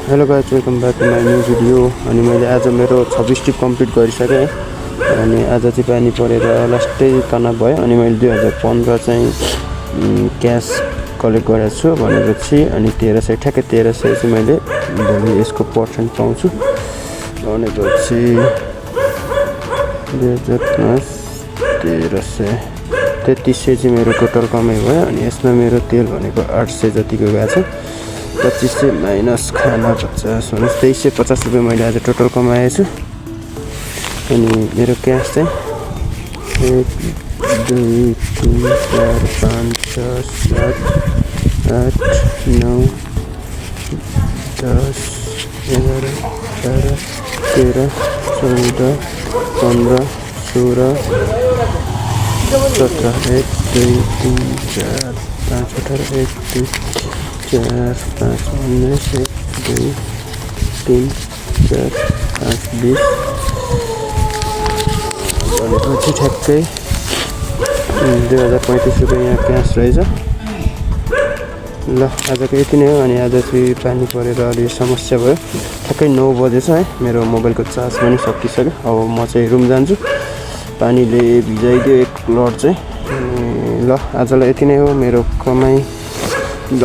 Hello guys, welcome back to my new video. अनि मैले आज मेरो 26 टिप कम्प्लिट गरिसकेँ। अनि आज चाहिँ पानी परेर लास्टै तनाव भयो। अनि मैले 2015 चाहिँ क्यास कलेक्ट गरेको छु भनेपछि अनि 1300 ठ्याक्कै 1300 चाहिँ मैले भोलि यसको पर्सेन्ट पाउँछु भनेपछि 2005 1300 3300 चाहिँ मेरो टोटल कमाइ भयो। अनि यसमा मेरो तेल भनेको 800 जतिको गएको छ। 2500 माइनस खाना 50 भने 2350 रुपियाँ मैले आज टोटल कमाएछु। अनि मेरो क्यास चाहिँ 1 2 3 4 5 6 7 8 9 10 11 12 13 14 15 16 17 1 2 3 4 5 18 1 2 4 5 19 1 2 3 4 5 20 भनेपछि ठ्याक्कै 2035 रुपियाँ यहाँ क्यास रहेछ। ल आजको यति नै हो। अनि आज चाहिँ पानी परेर अलि समस्या भयो। ठ्याक्कै 9 बजेछ है, मेरो मोबाइलको चार्ज पनि सकिसक्यो। अब म चाहिँ रुम जान्छु। पानीले भिजाइदियो एक लड चाहिँ। ल आजलाई यति नै हो मेरो कमाइ। ल।